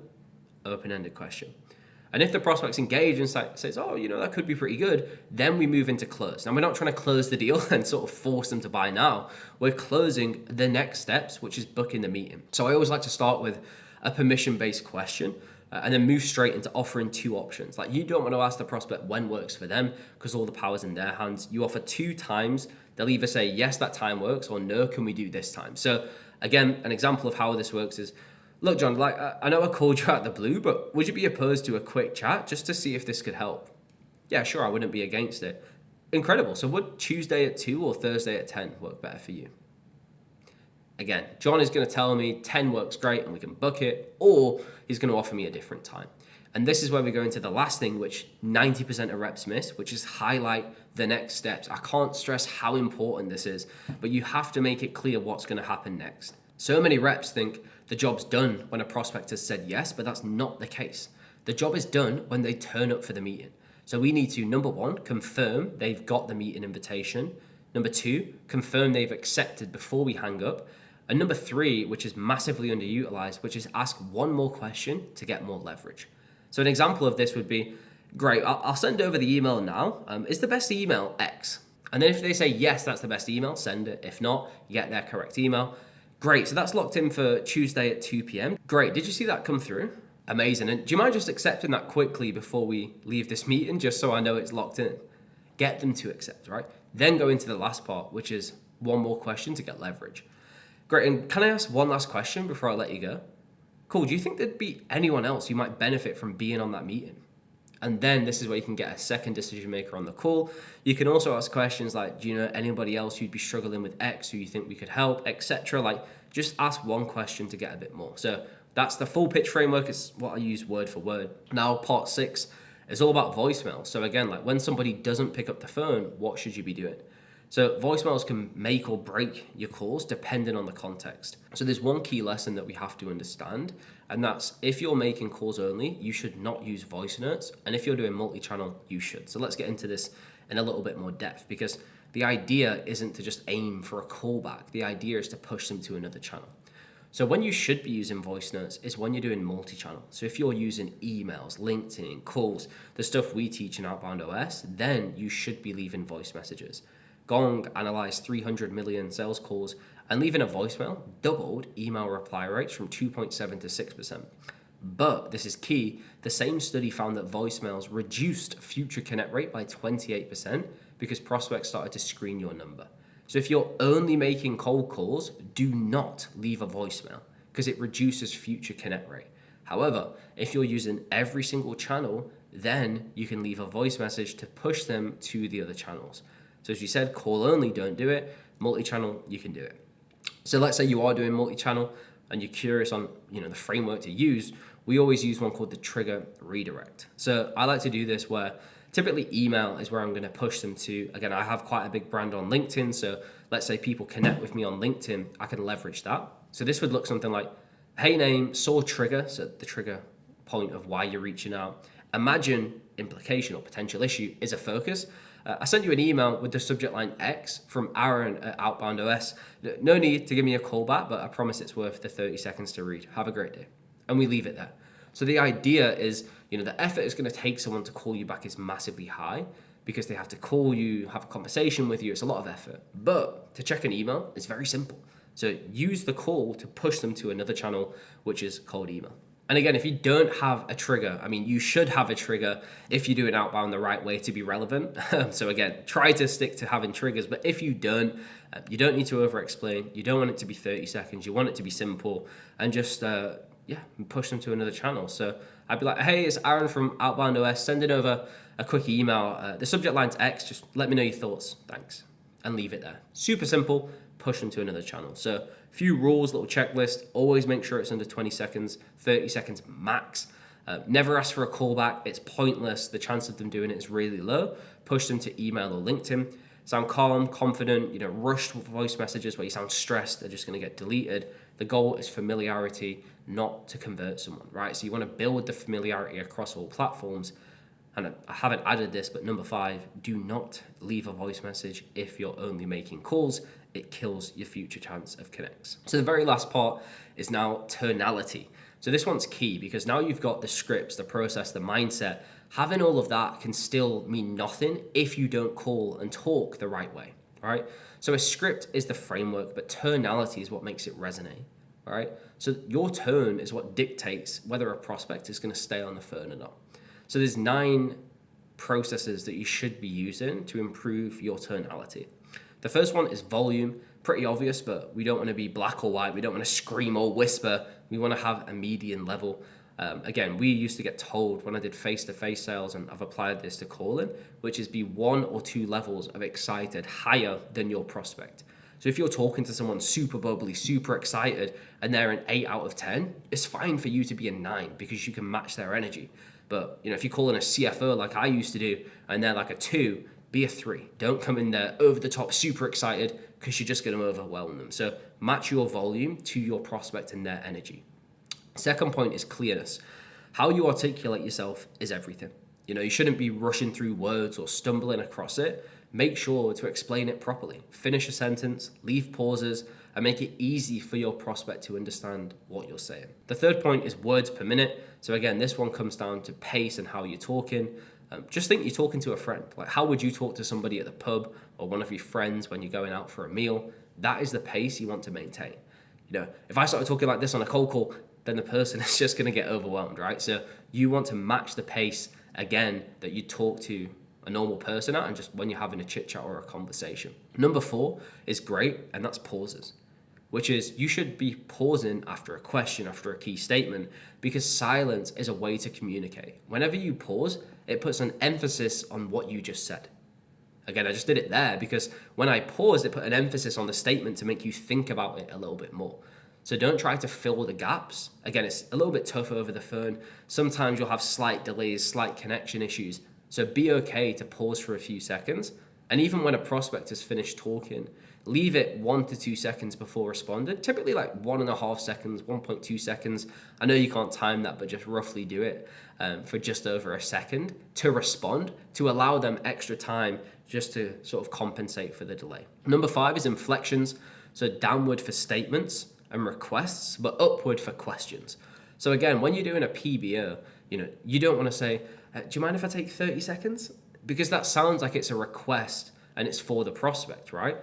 Open-ended question. And if the prospect's engaged and says, oh, that could be pretty good, then we move into close. Now, we're not trying to close the deal and sort of force them to buy now. We're closing the next steps, which is booking the meeting. So I always like to start with a permission-based question and then move straight into offering 2 options. You don't want to ask the prospect when works for them because all the power's in their hands. You offer 2 times. They'll either say, yes, that time works, or no, can we do this time? So again, an example of how this works is, look, John, I know I called you out of the blue, but would you be opposed to a quick chat just to see if this could help? Yeah, sure, I wouldn't be against it. Incredible. So would Tuesday at 2 or Thursday at 10 work better for you? Again, John is going to tell me 10 works great and we can book it, or he's going to offer me a different time. And this is where we go into the last thing, which 90% of reps miss, which is highlight the next steps. I can't stress how important this is, but you have to make it clear what's going to happen next. So many reps think the job's done when a prospect has said yes, but that's not the case. The job is done when they turn up for the meeting. So we need to, number 1, confirm they've got the meeting invitation. Number 2, confirm they've accepted before we hang up. And number 3, which is massively underutilized, which is ask one more question to get more leverage. So an example of this would be, great, I'll send over the email now. Is the best email X? And then if they say, yes, that's the best email, send it. If not, you get their correct email. Great, so that's locked in for Tuesday at 2 p.m. Great, did you see that come through? Amazing. And do you mind just accepting that quickly before we leave this meeting, just so I know it's locked in? Get them to accept, right? Then go into the last part, which is one more question to get leverage. Great, and can I ask one last question before I let you go? Cool, do you think there'd be anyone else who might benefit from being on that meeting? And then this is where you can get a second decision maker on the call. You can also ask questions like, do you know anybody else who'd be struggling with X who you think we could help, etc. Like, just ask one question to get a bit more. So that's the full pitch framework. It's what I use word for word. Now, part 6 is all about voicemail. So again, like when somebody doesn't pick up the phone, what should you be doing? So voicemails can make or break your calls depending on the context. So there's one key lesson that we have to understand, and that's if you're making calls only, you should not use voice notes. And if you're doing multi-channel, you should. So let's get into this in a little bit more depth, because the idea isn't to just aim for a callback. The idea is to push them to another channel. So when you should be using voice notes is when you're doing multi-channel. So if you're using emails, LinkedIn, calls, the stuff we teach in Outbound OS, then you should be leaving voice messages. Gong analyzed 300 million sales calls, and leaving a voicemail doubled email reply rates from 2.7 to 6%. But this is key, the same study found that voicemails reduced future connect rate by 28% because prospects started to screen your number. So if you're only making cold calls, do not leave a voicemail because it reduces future connect rate. However, if you're using every single channel, then you can leave a voice message to push them to the other channels. So as you said, call only, don't do it. Multi-channel, you can do it. So let's say you are doing multi-channel and you're curious on the framework to use. We always use one called the trigger redirect. So I like to do this where typically email is where I'm going to push them to. Again, I have quite a big brand on LinkedIn. So let's say people connect with me on LinkedIn, I can leverage that. So this would look something like, hey name, saw trigger. So the trigger point of why you're reaching out. Imagine implication or potential issue is a focus. I sent you an email with the subject line X from Aaron at Outbound OS. No need to give me a call back, but I promise it's worth the 30 seconds to read. Have a great day. And we leave it there. So the idea is, the effort it's going to take someone to call you back is massively high because they have to call you, have a conversation with you. It's a lot of effort. But to check an email, it's very simple. So use the call to push them to another channel, which is cold email. And again, if you don't have a trigger, you should have a trigger if you do an outbound the right way to be relevant. So again, try to stick to having triggers. But if you don't need to over-explain. You don't want it to be 30 seconds. You want it to be simple and just, push them to another channel. So I'd be like, hey, it's Aaron from Outbound OS. Sending over a quick email. The subject line's X. Just let me know your thoughts. Thanks. And leave it there. Super simple. Push them to another channel. So few rules, little checklist. Always make sure it's under 20 seconds, 30 seconds max. Never ask for a callback. It's pointless. The chance of them doing it is really low. Push them to email or LinkedIn. Sound calm, confident, rushed voice messages where you sound stressed are just going to get deleted. The goal is familiarity, not to convert someone, right? So you want to build the familiarity across all platforms. And I haven't added this, but number 5, do not leave a voice message if you're only making calls. It kills your future chance of connects. So the very last part is now tonality. So this one's key because now you've got the scripts, the process, the mindset. Having all of that can still mean nothing if you don't call and talk the right way, all right? So a script is the framework, but tonality is what makes it resonate, all right? So your tone is what dictates whether a prospect is going to stay on the phone or not. So there's 9 processes that you should be using to improve your tonality. The first one is volume, pretty obvious, but we don't want to be black or white. We don't want to scream or whisper. We want to have a median level. Again, we used to get told when I did face-to-face sales, and I've applied this to calling, which is be 1 or 2 levels of excited higher than your prospect. So if you're talking to someone super bubbly, super excited, and they're an 8 out of 10, it's fine for you to be a 9 because you can match their energy. But if you're calling a CFO like I used to do, and they're like a 2, be a 3. Don't come in there over the top, super excited, because you're just going to overwhelm them. So match your volume to your prospect and their energy. Second point is clearness. How you articulate yourself is everything. You shouldn't be rushing through words or stumbling across it. Make sure to explain it properly. Finish a sentence, leave pauses, and make it easy for your prospect to understand what you're saying. The third point is words per minute. So again, this one comes down to pace and how you're talking. Just think you're talking to a friend. Like, how would you talk to somebody at the pub or one of your friends when you're going out for a meal? That is the pace you want to maintain. If I started talking like this on a cold call, then the person is just going to get overwhelmed, right? So you want to match the pace, again, that you talk to a normal person at, and just when you're having a chit chat or a conversation. Number 4 is great, and that's pauses, which is you should be pausing after a question, after a key statement, because silence is a way to communicate. Whenever you pause, it puts an emphasis on what you just said. Again, I just did it there because when I paused, it put an emphasis on the statement to make you think about it a little bit more. So don't try to fill the gaps. Again, it's a little bit tough over the phone. Sometimes you'll have slight delays, slight connection issues. So be okay to pause for a few seconds. And even when a prospect has finished talking, leave it 1 to 2 seconds before responding. Typically like 1.5 seconds, 1.2 seconds. I know you can't time that, but just roughly do it for just over a second to respond, to allow them extra time just to sort of compensate for the delay. Number 5 is inflections. So downward for statements and requests, but upward for questions. So again, when you're doing a PBO, you don't want to say, do you mind if I take 30 seconds? Because that sounds like it's a request and it's for the prospect, right?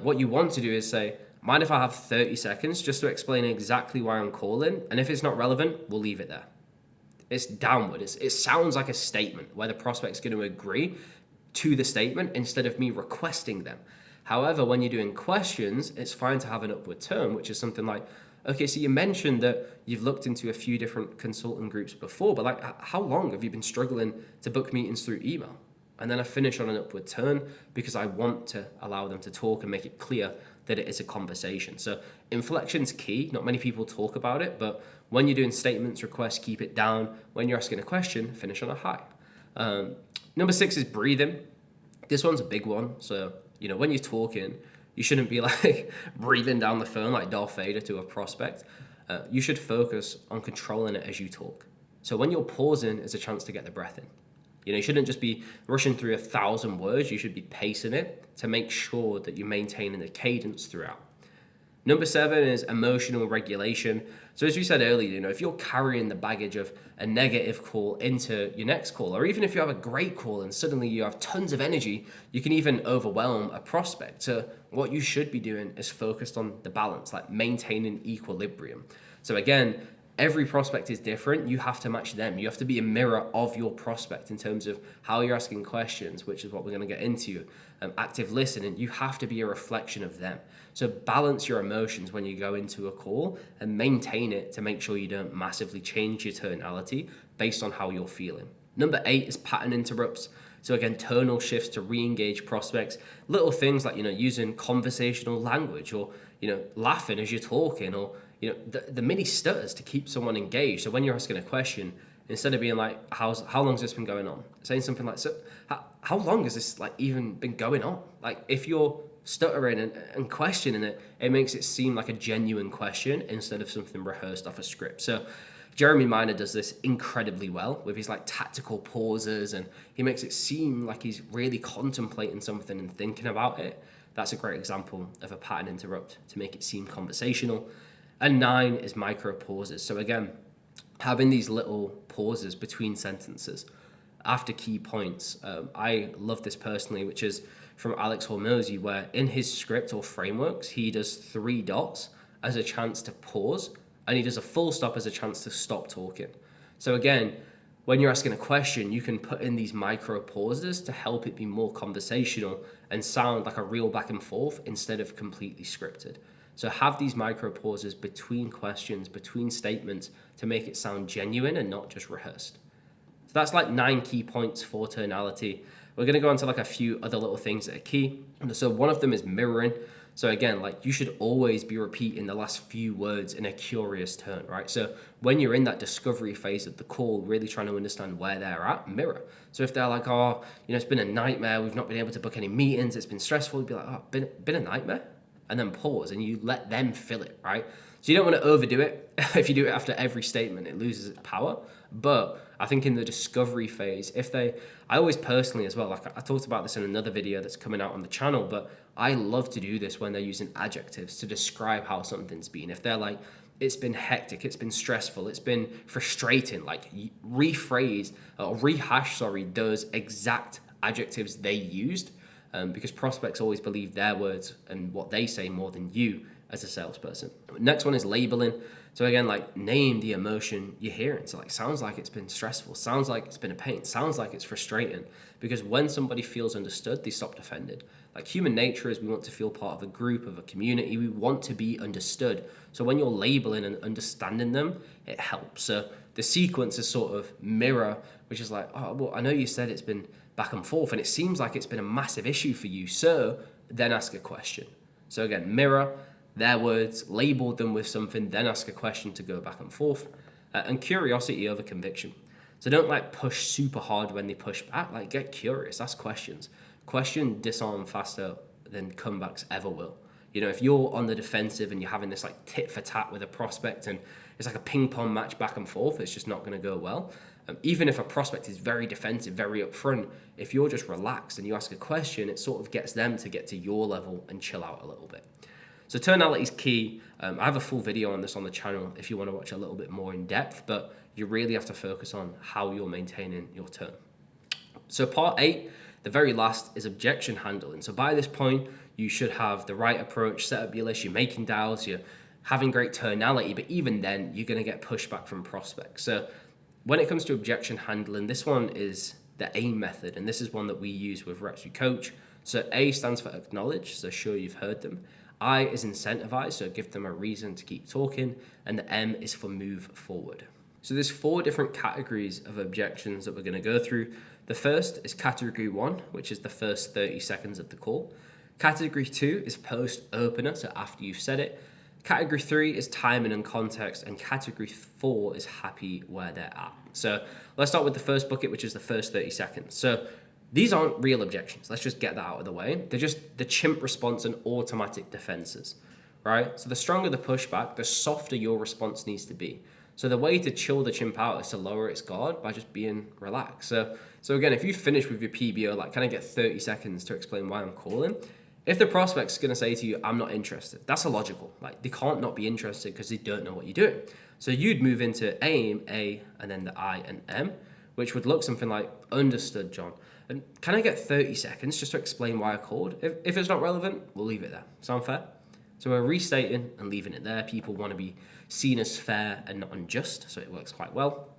What you want to do is say, mind if I have 30 seconds just to explain exactly why I'm calling? And if it's not relevant, we'll leave it there. It's downward. It sounds like a statement where the prospect's going to agree to the statement instead of me requesting them. However, when you're doing questions, it's fine to have an upward turn, which is something like, okay, so you mentioned that you've looked into a few different consultant groups before, but like, how long have you been struggling to book meetings through email? And then I finish on an upward turn because I want to allow them to talk and make it clear that it is a conversation. So inflection's key. Not many people talk about it, but when you're doing statements, requests, keep it down. When you're asking a question, finish on a high. Number 6 is breathing. This one's a big one. So, when you're talking, you shouldn't be like breathing down the phone like Darth Vader to a prospect. You should focus on controlling it as you talk. So when you're pausing, it's a chance to get the breath in. You shouldn't just be rushing through 1,000 words. You should be pacing it to make sure that you're maintaining the cadence throughout. Number 7 is emotional regulation. So as we said earlier, if you're carrying the baggage of a negative call into your next call, or even if you have a great call and suddenly you have tons of energy, you can even overwhelm a prospect. So what you should be doing is focused on the balance, like maintaining equilibrium. So again, every prospect is different. You have to match them. You have to be a mirror of your prospect in terms of how you're asking questions, which is what we're going to get into. Active listening, you have to be a reflection of them. So balance your emotions when you go into a call and maintain it to make sure you don't massively change your tonality based on how you're feeling. Number 8 is pattern interrupts. So again, tonal shifts to re-engage prospects. Little things like, using conversational language or, laughing as you're talking or, the mini stutters to keep someone engaged. So when you're asking a question, instead of being like, how long has this been going on? Saying something like, so how long has this even been going on? Like if you're stuttering and questioning it, it makes it seem like a genuine question instead of something rehearsed off a script. So Jeremy Miner does this incredibly well with his tactical pauses, and he makes it seem like he's really contemplating something and thinking about it. That's a great example of a pattern interrupt to make it seem conversational. And 9 is micro pauses. So again, having these little pauses between sentences after key points. I love this personally, which is from Alex Hormozy, where in his script or frameworks, he does 3 dots as a chance to pause, and he does a full stop as a chance to stop talking. So again, when you're asking a question, you can put in these micro pauses to help it be more conversational and sound like a real back and forth instead of completely scripted. So have these micro pauses between questions, between statements to make it sound genuine and not just rehearsed. So that's 9 key points for tonality. We're going to go on to a few other little things that are key. So one of them is mirroring. So again, you should always be repeating the last few words in a curious tone, right? So when you're in that discovery phase of the call, really trying to understand where they're at, mirror. So if they're like, oh, it's been a nightmare, we've not been able to book any meetings, it's been stressful, you'd be like, oh, been a nightmare? And then pause and you let them fill it, right? So you don't want to overdo it. If you do it after every statement, it loses its power. But I think in the discovery phase, I always personally as well, I talked about this in another video that's coming out on the channel, but I love to do this when they're using adjectives to describe how something's been. If they're like, it's been hectic, it's been stressful, it's been frustrating, rehash those exact adjectives they used. Because prospects always believe their words and what they say more than you as a salesperson. Next one is labeling. So again, like name the emotion you're hearing. So like, sounds like it's been stressful, sounds like it's been a pain, sounds like it's frustrating. Because when somebody feels understood, they stop defended. Like human nature is we want to feel part of a group, of a community. We want to be understood. So when you're labeling and understanding them, it helps. So the sequence is sort of mirror, which is like, oh, well, I know you said it's been back and forth and it seems like it's been a massive issue for you. So then ask a question. So again, mirror their words, label them with something, then ask a question to go back and forth. And curiosity over conviction. So don't like push super hard when they push back. Like get curious, ask questions. Question disarm faster than comebacks ever will. You know, if you're on the defensive and you're having this like tit for tat with a prospect and it's like a ping pong match back and forth, it's just not going to go well. Even if a prospect is very defensive, very upfront, if you're just relaxed and you ask a question, it sort of gets them to get to your level and chill out a little bit. So tonality is key. I have a full video on this on the channel if you want to watch a little bit more in depth, but you really have to focus on how you're maintaining your tone. So part 8, the very last, is objection handling. So by this point, you should have the right approach, set up your list, you're making dials, you're having great tonality, but even then, you're going to get pushback from prospects. So when it comes to objection handling, this one is the AIM method, and this is one that we use with reps we coach. So A stands for acknowledge, so sure you've heard them. I is incentivize, so give them a reason to keep talking, and the M is for move forward. So there's 4 different categories of objections that we're going to go through. The first is category 1, which is the first 30 seconds of the call. Category 2 is post opener, so after you've said it. Category 3 is timing and context, and category 4 is happy where they're at. So let's start with the first bucket, which is the first 30 seconds. So these aren't real objections. Let's just get that out of the way. They're just the chimp response and automatic defenses, right? So the stronger the pushback, the softer your response needs to be. So the way to chill the chimp out is to lower its guard by just being relaxed. So again, if you finish with your PBO, like, can I get 30 seconds to explain why I'm calling? If the prospect's going to say to you, I'm not interested, that's illogical. Like, they can't not be interested because they don't know what you're doing. So you'd move into AIM, A, and then the I and M, which would look something like, understood, John. And can I get 30 seconds just to explain why I called? If it's not relevant, we'll leave it there. Sound fair? So we're restating and leaving it there. People want to be seen as fair and not unjust, so it works quite well.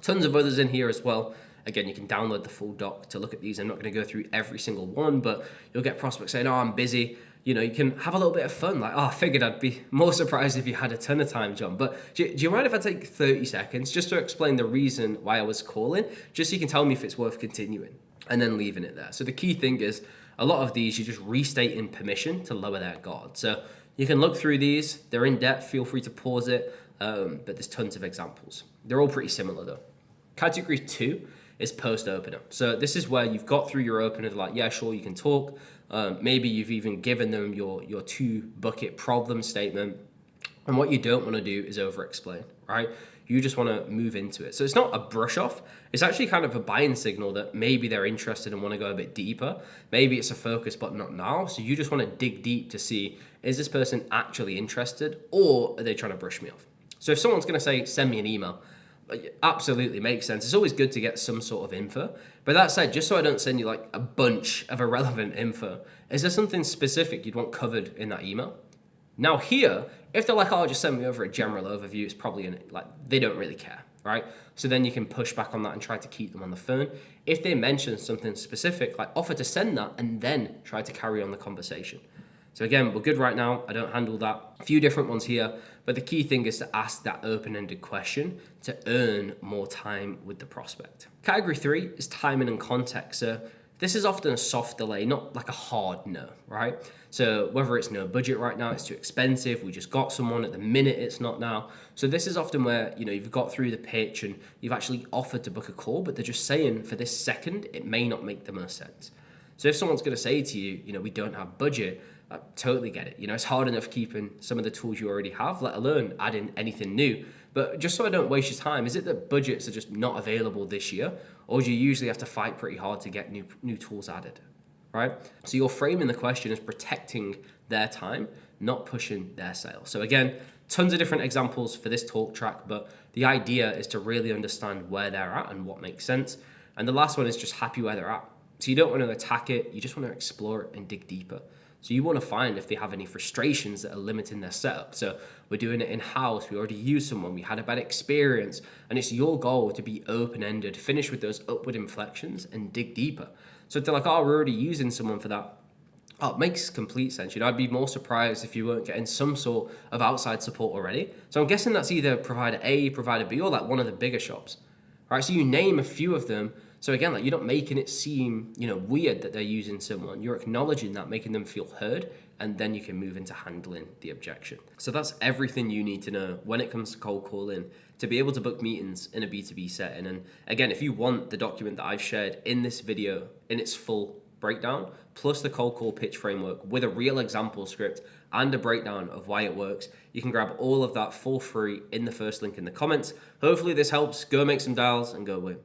Tons of others in here as well. Again, you can download the full doc to look at these. I'm not going to go through every single one, but you'll get prospects saying, oh, I'm busy. You know, you can have a little bit of fun. Like, oh, I figured I'd be more surprised if you had a ton of time, John. But do you mind if I take 30 seconds just to explain the reason why I was calling, just so you can tell me if it's worth continuing, and then leaving it there. So the key thing is, a lot of these, you're just restating permission to lower their guard. So you can look through these. They're in depth. Feel free to pause it. But there's tons of examples. They're all pretty similar, though. Category 2 is post-opener. So this is where you've got through your opener, like, yeah, sure, you can talk. Maybe you've even given them your 2-bucket problem statement. And what you don't want to do is over-explain, right? You just want to move into it. So it's not a brush off. It's actually kind of a buying signal that maybe they're interested and want to go a bit deeper. Maybe it's a focus, but not now. So you just want to dig deep to see, is this person actually interested, or are they trying to brush me off? So if someone's going to say, send me an email, absolutely makes sense. It's always good to get some sort of info. But that said, just so I don't send you like a bunch of irrelevant info, is there something specific you'd want covered in that email? Now here, if they're like, oh, just send me over a general overview, it's probably like they don't really care, right? So then you can push back on that and try to keep them on the phone. If they mention something specific, like offer to send that and then try to carry on the conversation. So again, we're good right now. I don't handle that. A few different ones here, but the key thing is to ask that open-ended question to earn more time with the prospect. Category 3 is timing and context. So this is often a soft delay, not like a hard no, right? So whether it's no budget right now, it's too expensive, we just got someone, at the minute it's not now. So this is often where, you know, you've got through the pitch and you've actually offered to book a call, but they're just saying for this second, it may not make the most sense. So if someone's going to say to you, you know, we don't have budget, I totally get it. You know, it's hard enough keeping some of the tools you already have, let alone adding anything new. But just so I don't waste your time, is it that budgets are just not available this year? Or do you usually have to fight pretty hard to get new tools added, right? So you're framing the question as protecting their time, not pushing their sales. So again, tons of different examples for this talk track, but the idea is to really understand where they're at and what makes sense. And the last one is just happy where they're at. So you don't want to attack it, you just want to explore it and dig deeper. So you want to find if they have any frustrations that are limiting their setup. So we're doing it in-house, we already used someone, we had a bad experience, and it's your goal to be open-ended, finish with those upward inflections and dig deeper. So if they're like, oh, we're already using someone for that, oh, it makes complete sense. I'd be more surprised if you weren't getting some sort of outside support already. So I'm guessing that's either provider A, provider B, or like one of the bigger shops, right? So you name a few of them. So again, like, you're not making it seem, weird that they're using someone. You're acknowledging that, making them feel heard, and then you can move into handling the objection. So that's everything you need to know when it comes to cold calling to be able to book meetings in a B2B setting. And again, if you want the document that I've shared in this video in its full breakdown, plus the cold call pitch framework with a real example script and a breakdown of why it works, you can grab all of that for free in the first link in the comments. Hopefully this helps. Go make some dials and go win.